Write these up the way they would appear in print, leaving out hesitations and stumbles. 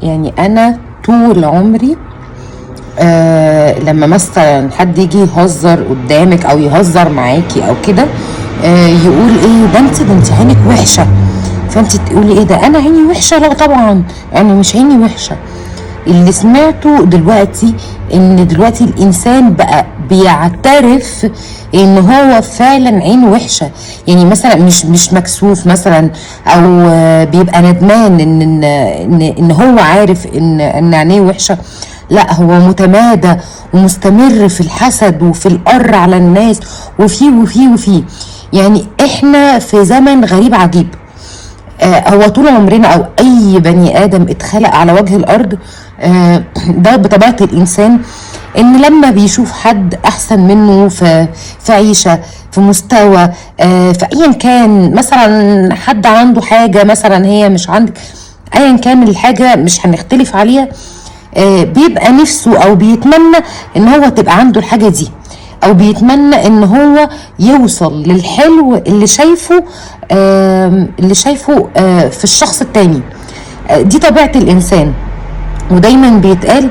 يعني انا طول عمري لما مثلا حد يجي يهزر قدامك او يهزر معاكي او كده، يقول ايه ده انت عينك وحشه، فانت تقولي ايه ده انا عيني وحشه؟ لا طبعا انا مش عيني وحشه. اللي سمعته دلوقتي ان دلوقتي الانسان بقى بيعترف ان هو فعلا عينه وحشه. يعني مثلا مش مكسوف مثلا، او بيبقى ندمان ان هو عارف ان عينيه وحشه. لا، هو متمادى ومستمر في الحسد وفي القر على الناس وفي. يعني احنا في زمن غريب عجيب. هو طول عمرنا او اي بني ادم اتخلق على وجه الارض، ده بطبيعه الانسان، ان لما بيشوف حد احسن منه في عيشه، في مستوى، في ايا كان، مثلا حد عنده حاجه مثلا هي مش عندك، ايا كان الحاجه مش هنختلف عليها، بيبقى نفسه او بيتمنى ان هو تبقى عنده الحاجه دي، او بيتمنى ان هو يوصل للحلو اللي شايفه في الشخص التاني. دي طبيعة الانسان. ودايما بيتقال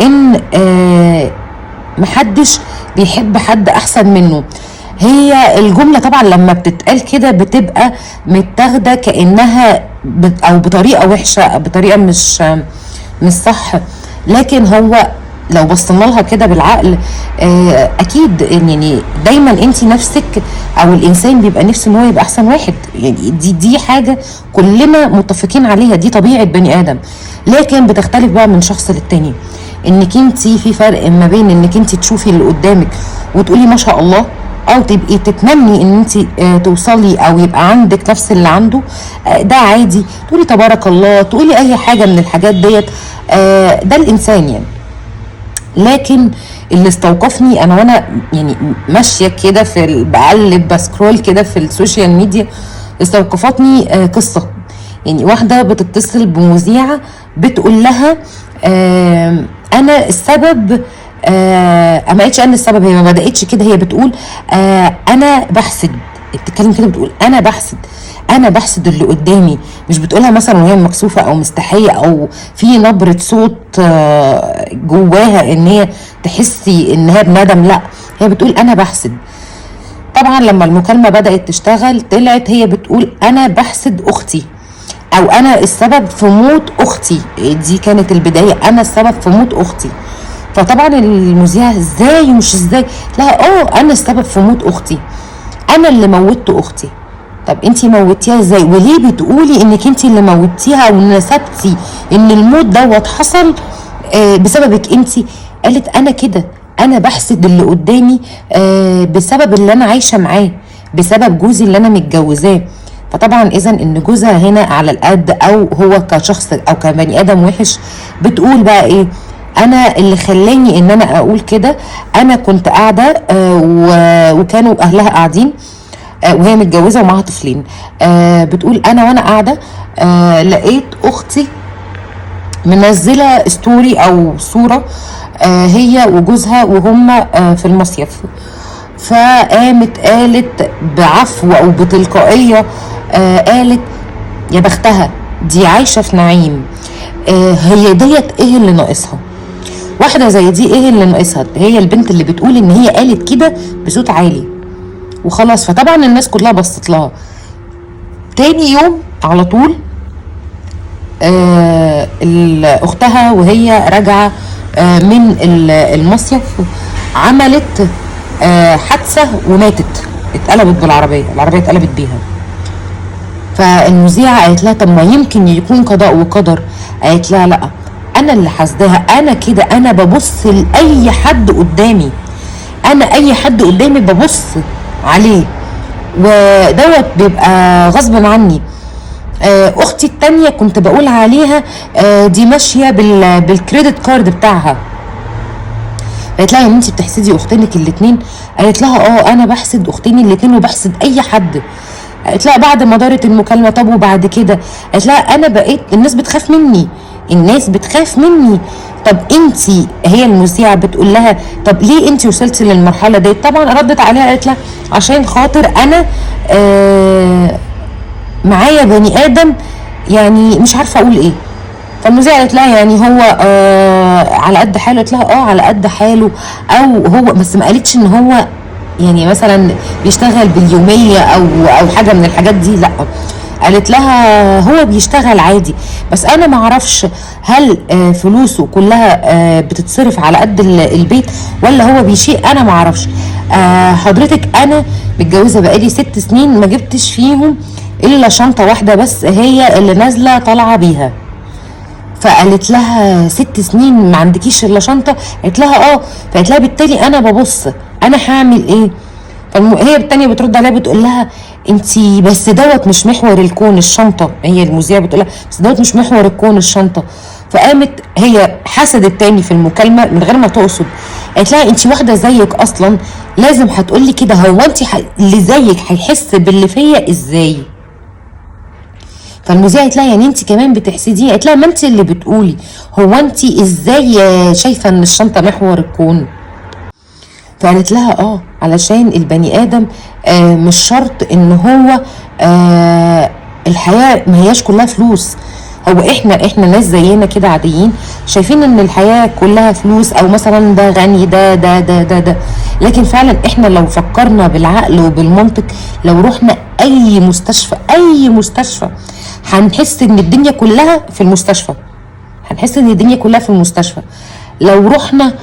ان محدش بيحب حد احسن منه. هي الجملة طبعا لما بتتقال كده بتبقى متاخدة كأنها او بطريقة وحشة، أو بطريقة مش صح. لكن هو لو بصينا لها كده بالعقل، اكيد يعني دايما انت نفسك او الانسان بيبقى نفسه ان هو يبقى احسن واحد. يعني دي حاجه كلنا متفقين عليها، دي طبيعه بني ادم. لكن بتختلف بقى من شخص للتاني. انك انت في فرق ما بين انك انت تشوفي اللي قدامك وتقولي ما شاء الله، او تبقي تتمني ان انت توصلي او يبقى عندك نفس اللي عنده. ده عادي، تقولي تبارك الله، تقولي اي حاجه من الحاجات ديت. ده الانسان يعني. لكن اللي استوقفني انا وانا يعني ماشيه كده بقلب بسكرول كده في السوشيال ميديا، استوقفتني قصه. يعني واحده بتتصل بمذيعه بتقول لها انا السبب. ما قالتش انا السبب، هي ما بداتش كده، هي بتقول انا بحسد. بتتكلم كده بتقول انا بحسد اللي قدامي. مش بتقولها مثلا وهي مكسوفه او مستحيه او في نبره صوت جواها ان هي تحسي ان هي بندم. لا، هي بتقول انا بحسد. طبعا لما المكالمه بدات تشتغل طلعت هي بتقول انا بحسد اختي، او انا السبب في موت اختي. دي كانت البدايه، انا السبب في موت اختي. فطبعا المذيعه ازاي ومش ازاي، لا انا السبب في موت اختي، انا اللي موتت اختي. طب انتي موتيها ازاي؟ وليه بتقولي انك انتي اللي موتيها ونسبتي ان الموت دوت حصل بسببك انتي؟ قالت انا كده، انا بحسد اللي قدامي بسبب اللي انا عايشه معاه، بسبب جوزي اللي انا متجوزاه. فطبعا اذا ان جوزها هنا على القد، او هو كشخص او كبني ادم وحش. بتقول بقى ايه؟ انا اللي خلاني ان انا اقول كده، انا كنت قاعده وكانوا اهلها قاعدين وهي متجوزه ومعاها طفلين. بتقول انا وانا قاعده لقيت اختي منزله ستوري او صوره هي وجوزها وهم في المصيف. فقامت قالت بعفو او بتلقائيه، قالت يا بختها دي عايشه في نعيم. هي ديت ايه اللي ناقصها؟ واحده زي دي ايه اللي ناقصها؟ هي البنت اللي بتقول ان هي قالت كده بصوت عالي وخلاص. فطبعا الناس كلها بصت لها. تاني يوم على طول اختها وهي راجعه من المصيف عملت حادثه وماتت، اتقلبت بالعربيه، العربيه اتقلبت بيها. فالمذيعه قالت لها طب ما يمكن يكون قضاء وقدر. قالت لها لا، انا اللي حاسداها، انا كده، انا ببص لاي حد قدامي، انا اي حد قدامي ببص عليه ودوت بيبقى غصب عني. اختي التانية كنت بقول عليها دي ماشيه بالكريدت كارد بتاعها. قالت لها ان انت بتحسدي اختينك الاتنين؟ قالت لها انا بحسد اختيني الاتنين وبحسد اي حد. قالت لها بعد ما دارت المكالمه طب وبعد كده؟ قالت لها انا بقيت الناس بتخاف مني، الناس بتخاف مني. طب انتي، هي المذيعه بتقول لها طب ليه انتي وصلتي للمرحله دي؟ طبعا ردت عليها قالت لها عشان خاطر انا معايا بني ادم، يعني مش عارفه اقول ايه. فالمذيعة قالت لها يعني هو على قد حاله؟ قالت لها على قد حاله، او هو بس ما قالتش ان هو يعني مثلا بيشتغل باليومية او حاجة من الحاجات دي، لا، قالت لها هو بيشتغل عادي، بس انا ما اعرفش هل فلوسه كلها بتتصرف على قد البيت ولا هو بيشيء، انا ما اعرفش. حضرتك انا متجوزه بقالي 6 سنين ما جبتش فيهم الا شنطه واحده بس هي اللي نازله طالعه بيها. فقالت لها 6 سنين ما عندكيش الا شنطه؟ قالت لها فقالت لها بالتالي انا ببص انا هعمل ايه. فهي التانية بترد عليها بتقول لها انتي بس دوت مش محور الكون الشنطه، هي المذيعه بتقول لها بس دوت مش محور الكون الشنطه. فقامت هي حسدت تاني في المكالمه من غير ما تقصد، قالت لها انتي واحده زيك اصلا لازم هتقولي كده، هو انتي اللي زيك هيحس باللي فيا ازاي؟ فالمذيعه قالت لها يعني انت كمان بتحسديه؟ قالت لها ما انت اللي بتقولي، هو انت ازاي شايفه ان الشنطه محور الكون؟ فقالت لها علشان البني ادم مش شرط ان هو الحياه ما هياش كلها فلوس. هو احنا ناس زينا كده عاديين شايفين ان الحياه كلها فلوس، او مثلا ده غني ده، لكن فعلا احنا لو فكرنا بالعقل وبالمنطق، لو رحنا اي مستشفى هنحس ان الدنيا كلها في المستشفى، هنحس ان الدنيا كلها في المستشفى. لو رحنا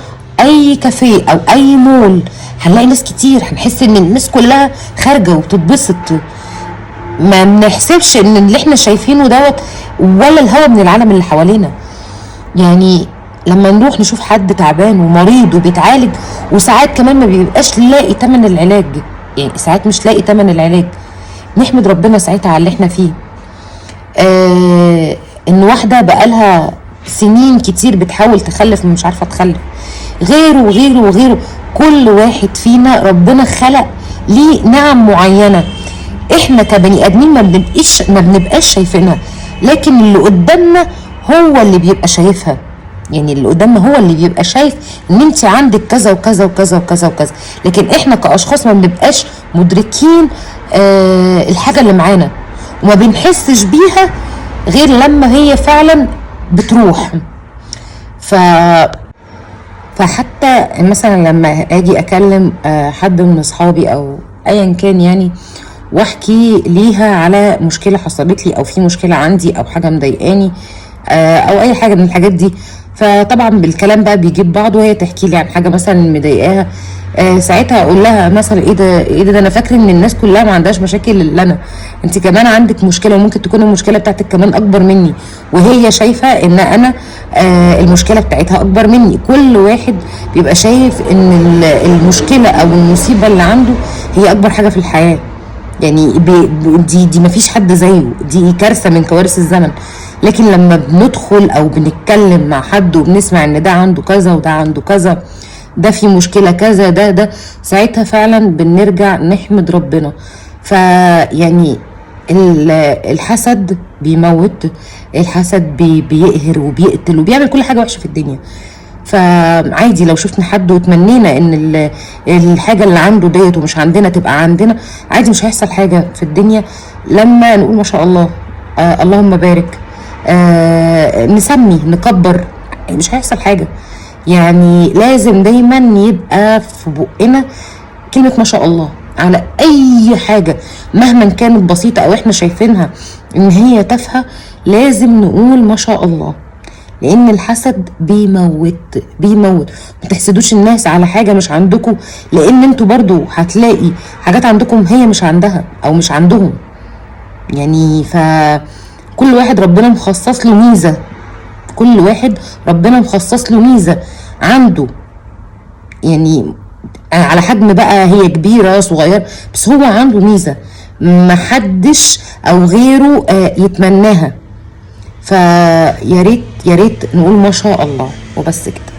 اي كافيه او اي مول هنلاقي ناس كتير، هنحس ان الناس كلها خارجه وبتتبسط. ما بنحسبش ان اللي احنا شايفينه دوت ولا الهوا من العالم اللي حوالينا. يعني لما نروح نشوف حد تعبان ومريض وبيتعالج، وساعات كمان ما بيبقاش لاقي تمن العلاج، يعني ساعات مش لاقي تمن العلاج، نحمد ربنا ساعتها على اللي احنا فيه. ان واحده بقالها سنين كتير بتحاول تخلف ومش عارفه تخلف، غيره. كل واحد فينا ربنا خلق ليه نعم معينه، احنا كبني ادمين ما بنبقاش شايفينها، لكن اللي قدامنا هو اللي بيبقى شايفها. يعني اللي قدامنا هو اللي بيبقى شايف ان انت عندك كذا وكذا وكذا وكذا وكذا، لكن احنا كاشخاص ما بنبقاش مدركين الحاجه اللي معانا، وما بنحسش بيها غير لما هي فعلا بتروح. فحتى مثلا لما اجي اكلم حد من اصحابي او ايا كان يعني، واحكي ليها على مشكله حصلت لي او في مشكله عندي او حاجه مضايقاني او اي حاجه من الحاجات دي، فطبعا بالكلام بقى بيجيب بعض، وهي تحكي لي عن حاجه مثلا مضايقاها، ساعتها اقول لها مثلا ايه ده انا فاكره ان الناس كلها ما عندهاش مشاكل الا انا، انت كمان عندك مشكله، وممكن تكون المشكله بتاعتك كمان اكبر مني، وهي شايفه ان انا المشكله بتاعتها اكبر مني. كل واحد بيبقى شايف ان المشكله او المصيبه اللي عنده هي اكبر حاجه في الحياه، يعني دي مفيش حد زيه، دي كارثه من كوارث الزمن. لكن لما بندخل او بنتكلم مع حد وبنسمع ان ده عنده كذا وده عنده كذا، ده في مشكله كذا، ده ساعتها فعلا بنرجع نحمد ربنا. فيعني الحسد بيموت، الحسد بيقهر وبيقتل وبيعمل كل حاجه وحشه في الدنيا. فعادي لو شفنا حد وتمنينا ان الحاجه اللي عنده ديت ومش عندنا تبقى عندنا، عادي مش هيحصل حاجه في الدنيا لما نقول ما شاء الله، اللهم بارك، نسمي نكبر، مش هيحصل حاجه. يعني لازم دايما يبقى في بقنا كلمه ما شاء الله على اي حاجه مهما كانت بسيطه او احنا شايفينها ان هي تافهه، لازم نقول ما شاء الله، لان الحسد بيموت. ما تحسدوش الناس على حاجه مش عندكم، لان انتوا برضو هتلاقي حاجات عندكم هي مش عندها او مش عندهم. يعني فكل واحد ربنا مخصص له ميزه، كل واحد ربنا مخصص له ميزه عنده، يعني على حجم بقى هي كبيره صغيره، بس هو عنده ميزه محدش او غيره يتمناها. فيا ريت نقول ما شاء الله وبس كده.